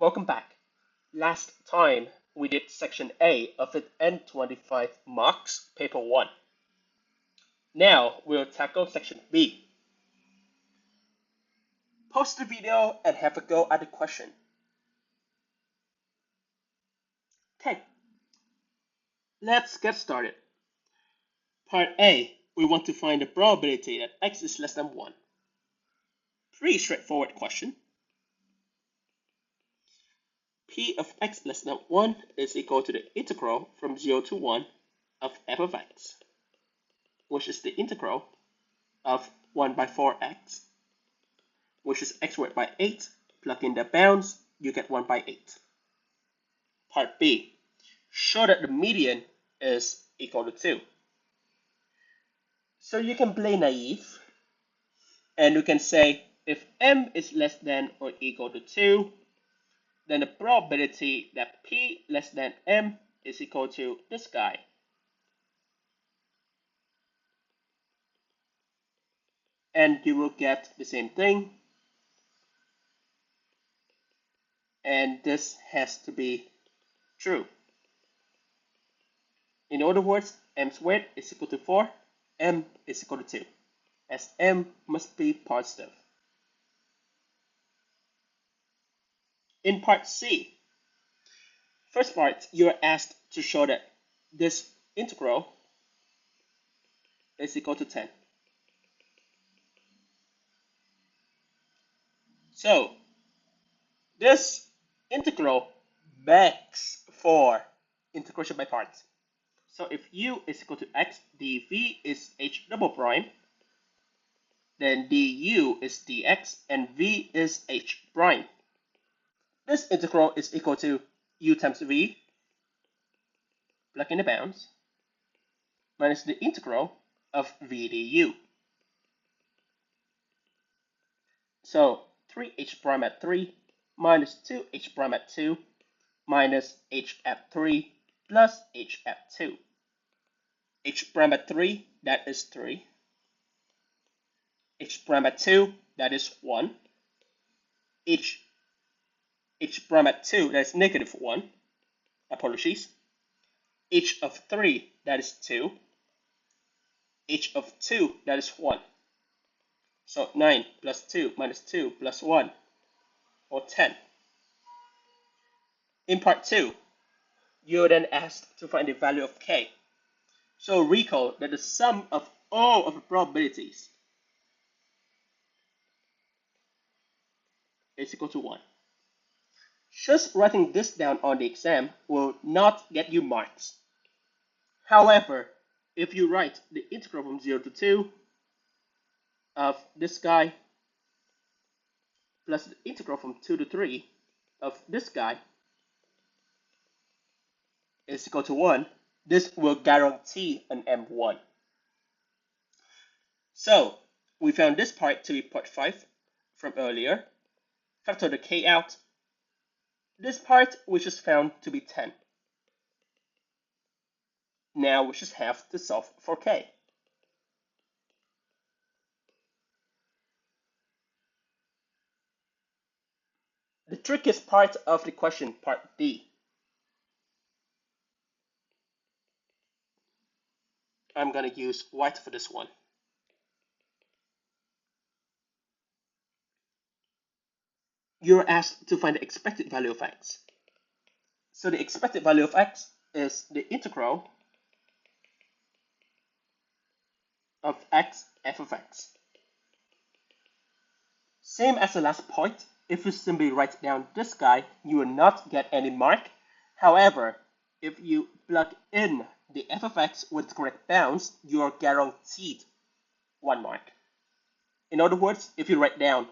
Welcome back. Last time we did section A of the N25 marks, paper 1. Now we'll tackle section B. Pause the video and have a go at the question. Okay, let's get started. Part A, we want to find the probability that x is less than 1. Pretty straightforward question. P of x less than 1 is equal to the integral from 0 to 1 of f of x, which is the integral of 1 by 4x, which is x squared by 8. Plug in the bounds, you get 1 by 8. Part B, show that the median is equal to 2. So you can play naive, and you can say if m is less than or equal to 2, then the probability that p less than m is equal to this guy. And you will get the same thing. And this has to be true. In other words, m squared is equal to 4, m is equal to 2, as m must be positive. In part C, first part, you are asked to show that this integral is equal to 10. So, this integral begs for integration by parts. So if u is equal to x, dv is h double prime, then du is dx, and v is h prime. This integral is equal to u times v, plug in the bounds, minus the integral of v du. So 3h prime at 3 minus 2h prime at 2 minus h at 3 plus h at 2. H prime at 3, that is 3. H prime at 2, that is 1. H prime at 2, that is negative 1. Apologies. H of 3, that is 2. H of 2, that is 1. So 9 plus 2 minus 2 plus 1, or 10. In part 2, you are then asked to find the value of k. So recall that the sum of all of the probabilities is equal to 1. Just writing this down on the exam will not get you marks. However, if you write the integral from 0 to 2 of this guy plus the integral from 2 to 3 of this guy is equal to 1, this will guarantee an M1. So we found this part to be part 5 from earlier. Factor the k out. This part we just found to be 10. Now we just have to solve for k. The trickiest part of the question, part D. I'm going to use white for this one. You're asked to find the expected value of x. So the expected value of x is the integral of x f of x. Same as the last point, if you simply write down this guy, you will not get any mark. However, if you plug in the f of x with the correct bounds, you are guaranteed 1 mark. In other words, if you write down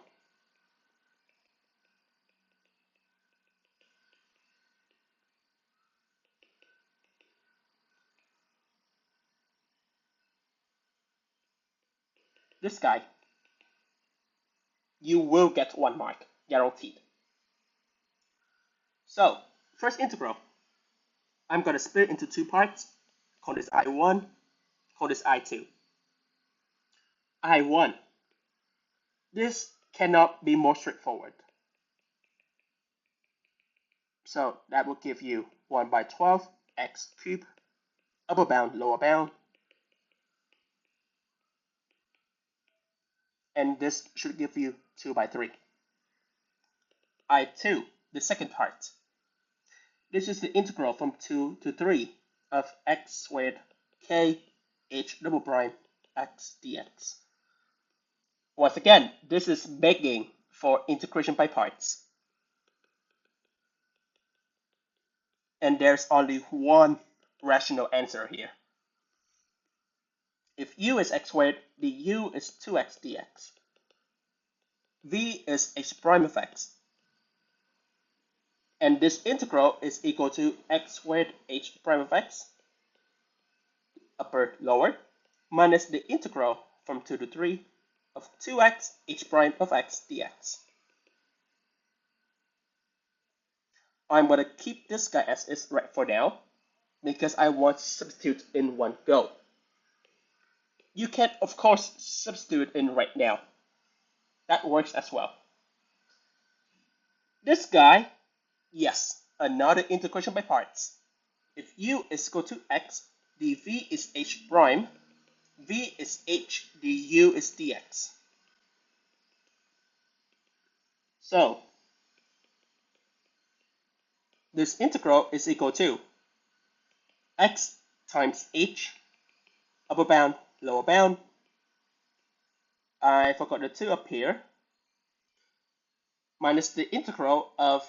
this guy, you will get 1 mark, guaranteed. So, first integral, I'm going to split it into 2 parts. Call this I1, call this I2. I1, this cannot be more straightforward. So that will give you 1 by 12 x cubed, upper bound, lower bound. And this should give you 2 by 3. I2, the second part. This is the integral from 2 to 3 of x squared k h double prime x dx. Once again, this is begging for integration by parts. And there's only one rational answer here. If u is x squared, the u is 2x dx. V is h prime of x. And this integral is equal to x squared h prime of x, upper lower, minus the integral from 2 to 3 of 2x h prime of x dx. I'm going to keep this guy as is right for now, because I want to substitute in one go. You can, of course, substitute in right now. That works as well. This guy, yes, another integration by parts. If u is equal to x, dv is h prime, v is h, du is dx. So, this integral is equal to x times h, upper bound, lower bound. I forgot the 2 up here, minus the integral of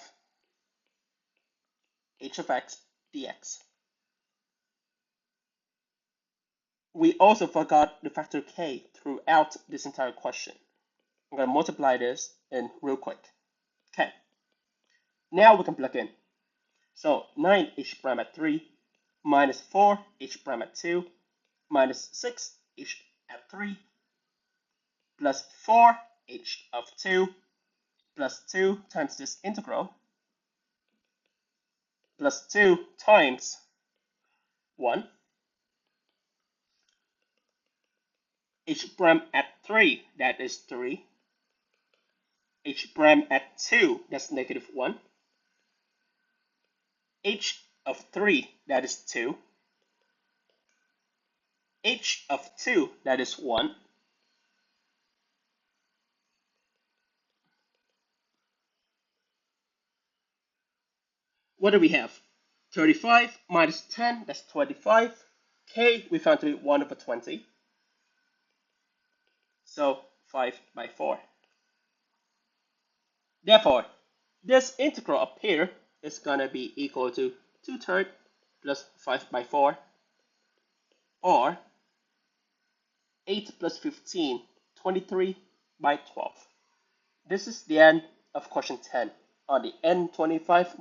h of x dx. We also forgot the factor k throughout this entire question. I'm going to multiply this in real quick. Okay. Now we can plug in. So 9h prime at 3 minus 4h prime at 2 minus 6h at 3 plus 4h of 2 plus 2 times this integral plus 2 times 1 h prime at 3, that is 3, h prime at 2, that's negative 1, h of 3, that is 2, h of 2, that is 1, what do we have? 35 minus 10, that's 25, k we found to be 1 over 20, so 5 by 4. Therefore, this integral up here is going to be equal to 2/3 plus 5 by 4, or 8 plus 15, 23 by 12. This is the end of question 10 on the N25